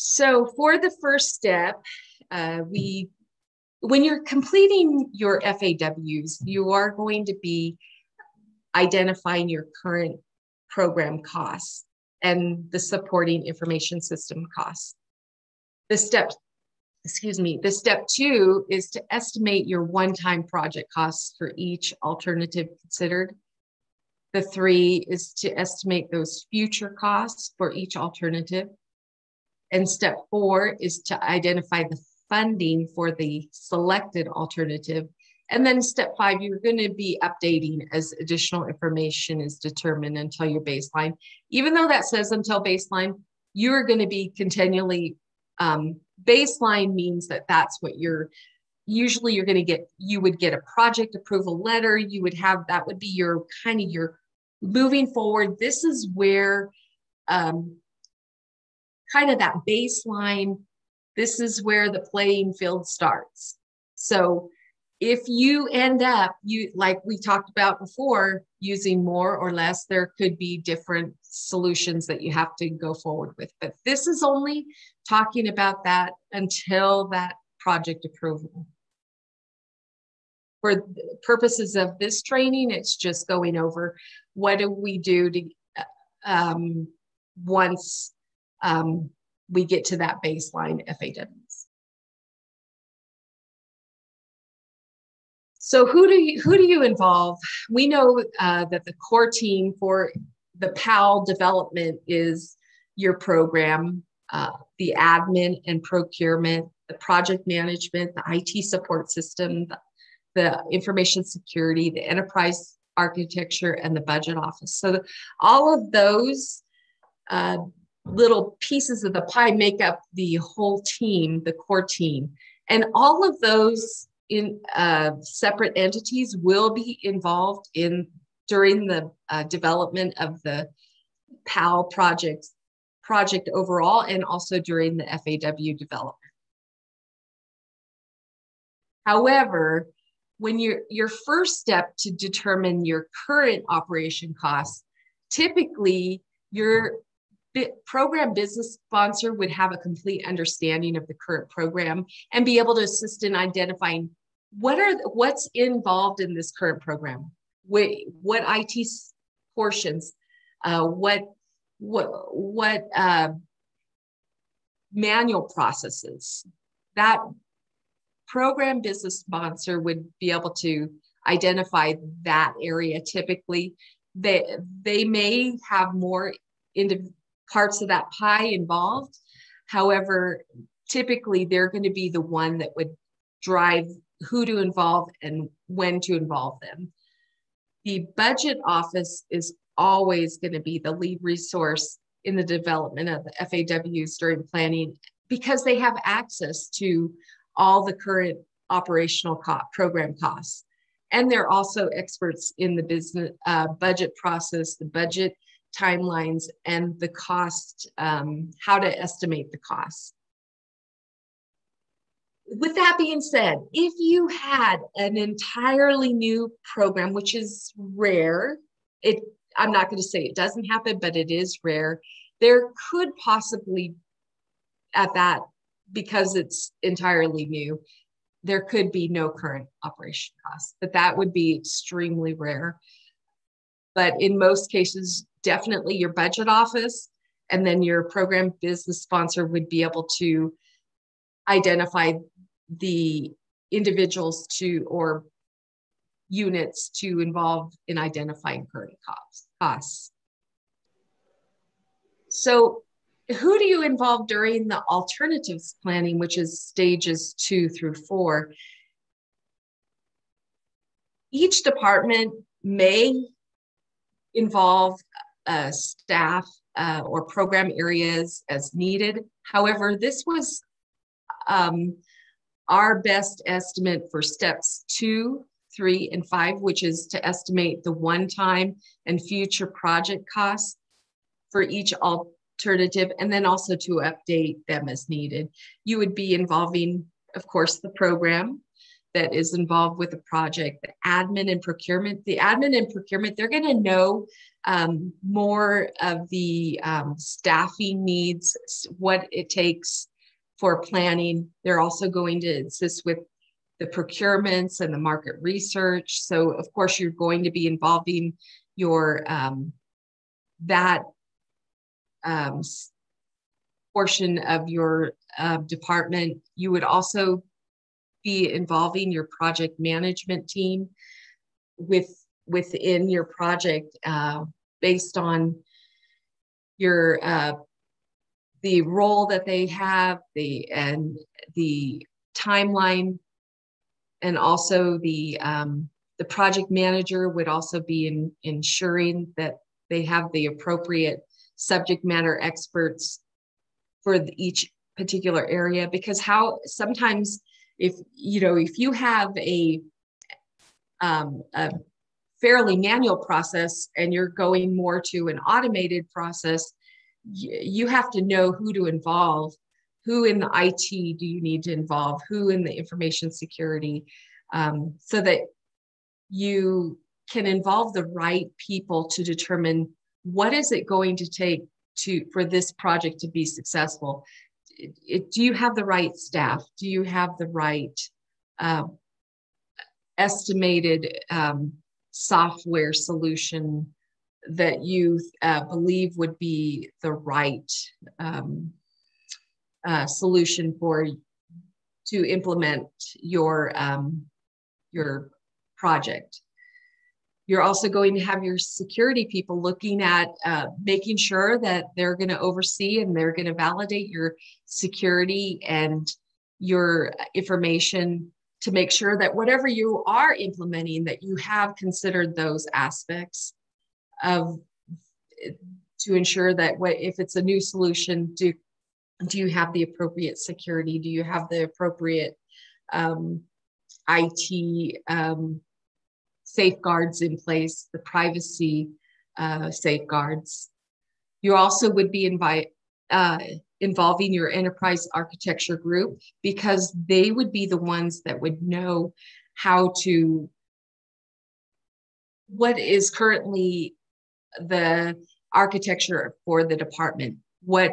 So for the first step, when you're completing your FAWs, you are going to be identifying your current program costs and the supporting information system costs. The step two is to estimate your one-time project costs for each alternative considered. The 3 is to estimate those future costs for each alternative. And step 4 is to identify the funding for the selected alternative. And then step 5, you're going to be updating as additional information is determined until your baseline. Even though that says until baseline, you're going to be continually, baseline means that that's what usually you're going to get. You would get a project approval letter. You would have, that would be your your moving forward. This is where kind of that baseline, this is where the playing field starts. So if you end up, like we talked about before, using more or less, there could be different solutions that you have to go forward with. But this is only talking about that until that project approval. For the purposes of this training, it's just going over what do we do to once we get to that baseline FAWs. So who do you involve? We know that the core team for the PAL development is your program, the admin and procurement, the project management, the IT support system, the information security, the enterprise architecture, and the budget office. So all of those little pieces of the pie make up the whole team, the core team. And all of those in separate entities will be involved during the development of the PAL project overall, and also during the FAW development. However, when your first step to determine your current operation costs, typically your program business sponsor would have a complete understanding of the current program and be able to assist in identifying what's involved in this current program, what IT portions, what manual processes. That program business sponsor would be able to identify that area. Typically, they may have more into parts of that pie involved. However, typically they're going to be the one that would drive who to involve and when to involve them. The budget office is always going to be the lead resource in the development of the FAWs during planning, because they have access to all the current operational program costs. And they're also experts in the business budget process, the budget timelines, and the cost, how to estimate the costs. With that being said, if you had an entirely new program, which is rare, I'm not going to say it doesn't happen, but it is rare, there could possibly, at that, because it's entirely new, there could be no current operation costs, but that would be extremely rare. But in most cases, definitely your budget office and then your program business sponsor would be able to identify the individuals or units to involve in identifying current costs. So who do you involve during the alternatives planning, which is stages 2 through 4? Each department may involve staff or program areas as needed. However, this was our best estimate for steps 2, 3, and 5, which is to estimate the one-time and future project costs for each alternative, and then also to update them as needed. You would be involving, of course, the program, that is involved with the project, the admin and procurement. The admin and procurement, they're going to know more of the staffing needs, what it takes for planning. They're also going to assist with the procurements and the market research. So of course, you're going to be involving your that portion of your department. You would also be involving your project management team within your project based on your the role that they have, the timeline, and also the project manager would also be ensuring that they have the appropriate subject matter experts for each particular area. Because how sometimes if you have a fairly manual process and you're going more to an automated process, you have to know who to involve, who in the IT do you need to involve, who in the information security, so that you can involve the right people to determine what is it going to take for this project to be successful. Do you have the right staff? Do you have the right estimated software solution that you believe would be the right solution to implement your project? You're also going to have your security people looking at making sure that they're going to oversee and they're going to validate your security and your information to make sure that whatever you are implementing, that you have considered those aspects of to ensure that if it's a new solution, do you have the appropriate security? Do you have the appropriate IT safeguards in place, the privacy safeguards? You also would be involving your enterprise architecture group, because they would be the ones that would know what is currently the architecture for the department. What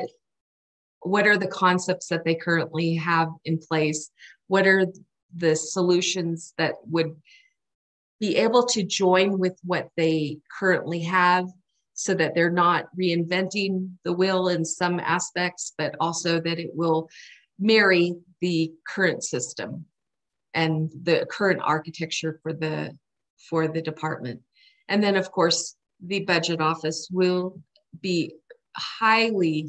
are the concepts that they currently have in place? What are the solutions that would be able to join with what they currently have, so that they're not reinventing the wheel in some aspects, but also that it will marry the current system and the current architecture for the department. And then of course, the budget office will be highly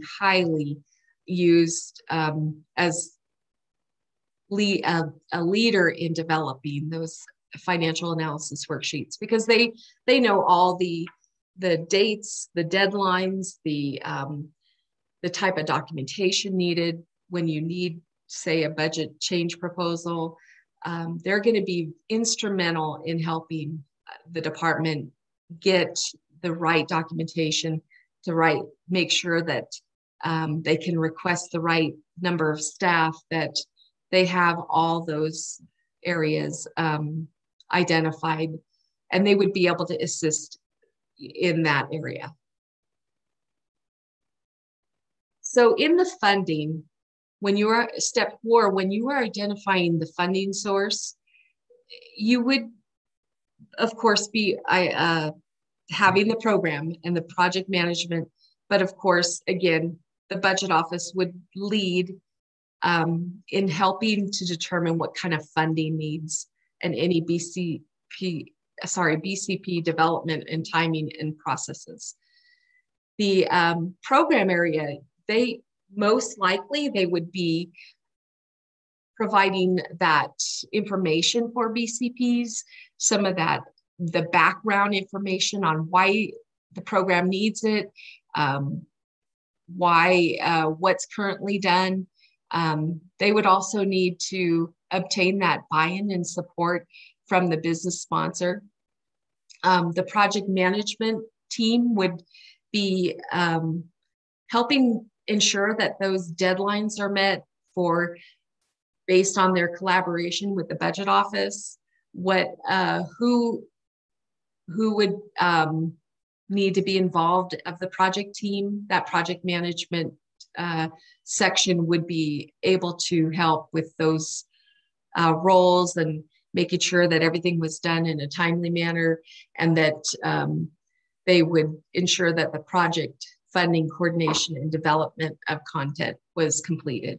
used as a leader in developing those financial analysis worksheets, because they know all the dates, the deadlines, the type of documentation needed when you need, say, a budget change proposal. They're going to be instrumental in helping the department get the right documentation to make sure that they can request the right number of staff, that they have all those areas identified, and they would be able to assist in that area. So in the funding, when you are step 4, when you are identifying the funding source, you would, of course, be having the program and the project management, but of course, again, the budget office would lead in helping to determine what kind of funding needs and any BCP development and timing and processes. The program area, they most likely would be providing that information for BCPs, some of the background information on why the program needs it, what's currently done. They would also need to obtain that buy-in and support from the business sponsor. The project management team would be helping ensure that those deadlines are met for based on their collaboration with the budget office, what who would need to be involved of the project team. That project management section would be able to help with those roles and making sure that everything was done in a timely manner, and that they would ensure that the project funding, coordination, and development of content was completed.